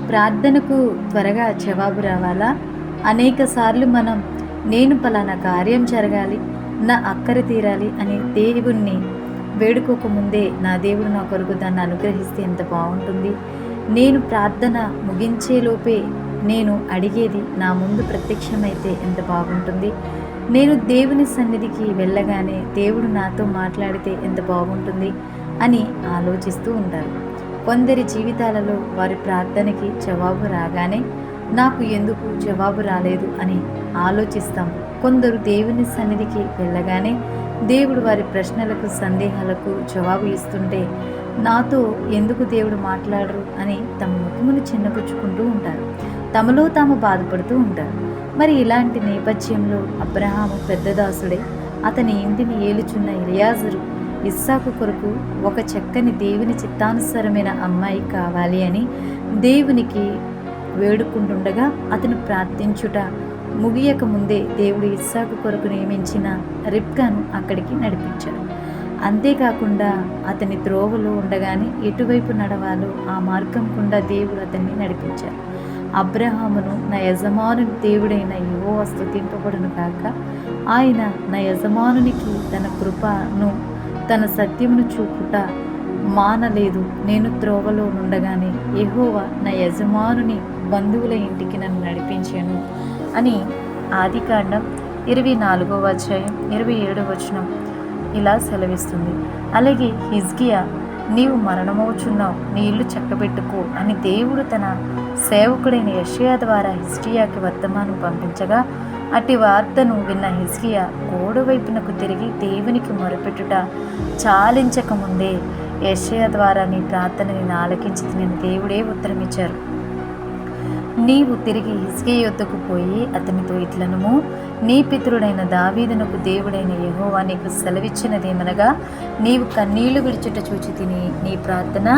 ప్రార్థనకు త్వరగా జవాబు రావాలా? అనేక సార్లు మనం నేను పలానా కార్యం జరగాలి, నా అక్కర తీరాలి అని దేవుణ్ణి వేడుకోకముందే నా దేవుడు నా కొరకు దాన్ని అనుగ్రహిస్తే ఎంత బాగుంటుంది. నేను ప్రార్థన ముగించేలోపే నేను అడిగేది నా ముందు ప్రత్యక్షమైతే ఎంత బాగుంటుంది. నేను దేవుని సన్నిధికి వెళ్ళగానే దేవుడు నాతో మాట్లాడితే ఎంత బాగుంటుంది అని ఆలోచిస్తూ ఉంటారు. కొందరి జీవితాలలో వారి ప్రార్థనకి జవాబు రాగానే నాకు ఎందుకు జవాబు రాలేదు అని ఆలోచిస్తాం. కొందరు దేవుని సన్నిధికి వెళ్ళగానే దేవుడు వారి ప్రశ్నలకు సందేహాలకు జవాబు ఇస్తుంటే నాతో ఎందుకు దేవుడు మాట్లాడరు అని తమ ముఖమును చిన్నపుచ్చుకుంటూ ఉంటారు. తమలో తాము బాధపడుతూ ఉంటారు. మరి ఇలాంటి నేపథ్యంలో అబ్రహాము పెద్ద దాసుడే. అతని ఇంటిని ఏలుచున్న ఎలియాజరు ఇస్సాకు కొరకు ఒక చక్కని దేవుని చిత్తానుసారమైన అమ్మాయి కావాలి అని దేవునికి వేడుకుంటుండగా అతను ప్రార్థించుట ముగియక ముందే దేవుడు ఇస్సాకు కొరకు నియమించిన రిబ్కాను అక్కడికి నడిపించాడు. అంతేకాకుండా అతని త్రోవలో ఉండగానే ఎటువైపు నడవాలో ఆ మార్గం గుండా దేవుడు అతన్ని నడిపించారు. అబ్రహామును నా యజమానుని దేవుడైన యెహోవా స్తుతింపబడును కాక, ఆయన నా యజమానునికి తన కృపను తన సత్యమును చూపుట మానలేదు. నేను త్రోవలో నుండగానే యెహోవా నా యజమానుని బంధువుల ఇంటికి నన్ను నడిపించాను అని ఆదికాండం 24వ అధ్యాయం 27వ వచనం ఇలా సెలవిస్తుంది. అలాగే హిజ్కియా, నీవు మరణమవుచున్నావు, నీ ఇల్లు చక్కబెట్టుకో అని దేవుడు తన సేవకుడైన యెషయా ద్వారా హిజ్కియాకి వర్తమానం పంపించగా, అట్టి వార్తను విన్న హిజ్కియా గోడ వైపునకు తిరిగి దేవునికి మొరపెట్టుట చాలించకముందే యెషయా ద్వారా నీ ప్రార్థనని ఆలకించి నేను దేవుడే ఉత్తరమిచ్చారు. నీవు తిరిగి హిజ్కియా యొద్దకు పోయి అతనితో ఇట్లనుము, నీ పితరుడైన దావీదునకు దేవుడైన యెహోవా నీకు సెలవిచ్చినదేమనగా, నీవు కన్నీళ్లు విడిచుట చూచి తిని నీ ప్రార్థన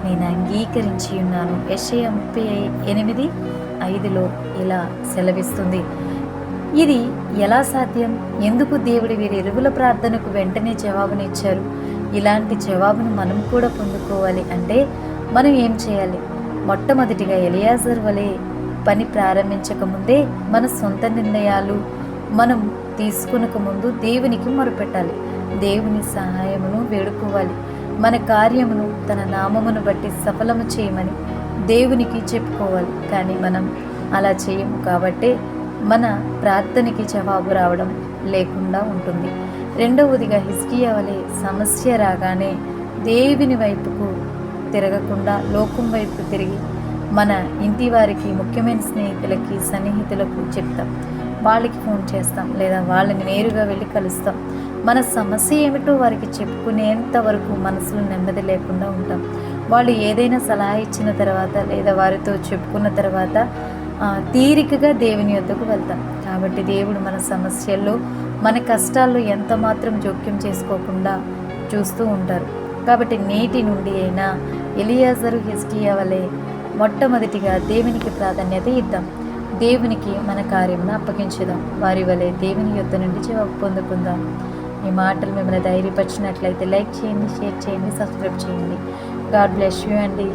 నేను అంగీకరించి ఉన్నాను. యెషయా 38:5లో ఇలా సెలవిస్తుంది. ఇది ఎలా సాధ్యం? ఎందుకు దేవుడు వీరి ఇరువుల ప్రార్థనకు వెంటనే జవాబునిచ్చారు? ఇలాంటి జవాబును మనం కూడా పొందుకోవాలి అంటే మనం ఏం చేయాలి? మొట్టమొదటిగా ఎలియాజర్ వలె పని ప్రారంభించకముందే మన సొంత నిర్ణయాలు మనం తీసుకునక ముందు దేవునికి మొరపెట్టాలి. దేవుని సహాయమును వేడుకోవాలి. మన కార్యమును తన నామమును బట్టి సఫలము చేయమని దేవునికి చెప్పుకోవాలి. కానీ మనం అలా చేయము కాబట్టే మన ప్రార్థనకి జవాబు రావడం లేకుండా ఉంటుంది. రెండవదిగా హిజ్కియా వలె సమస్య రాగానే దేవుని వైపుకు తిరగకుండా లోకం వైపు తిరిగి మన ఇంటి వారికి, ముఖ్యమైన స్నేహితులకి, సన్నిహితులకు చెప్తాం. వాళ్ళకి ఫోన్ చేస్తాం, లేదా వాళ్ళని నేరుగా వెళ్ళి కలుస్తాం. మన సమస్య ఏమిటో వారికి చెప్పుకునేంత వరకు మనసులో నెమ్మది లేకుండా ఉంటాం. వాళ్ళు ఏదైనా సలహా ఇచ్చిన తర్వాత లేదా వారితో చెప్పుకున్న తర్వాత తీరికగా దేవుని యొద్దకు వెళ్తాం. కాబట్టి దేవుడు మన సమస్యల్లో, మన కష్టాల్లో ఎంత మాత్రం జోక్యం చేసుకోకుండా చూస్తూ ఉంటారు. కాబట్టి నేటి నుండి అయినా ఎలియాజరు, హిజ్కియా వలె మొట్టమొదటిగా దేవునికి ప్రాధాన్యత ఇద్దాం. దేవునికి మన కార్యమును అప్పగించుదాం. వారి వలె దేవుని యొద్ద నుండి జవాబు పొందుకుందాం. ఈ మాటలు మిమ్మల్ని ధైర్యపరిచినట్లయితే లైక్ చేయండి, షేర్ చేయండి, సబ్స్క్రైబ్ చేయండి. గాడ్ బ్లెస్ యూ అండి.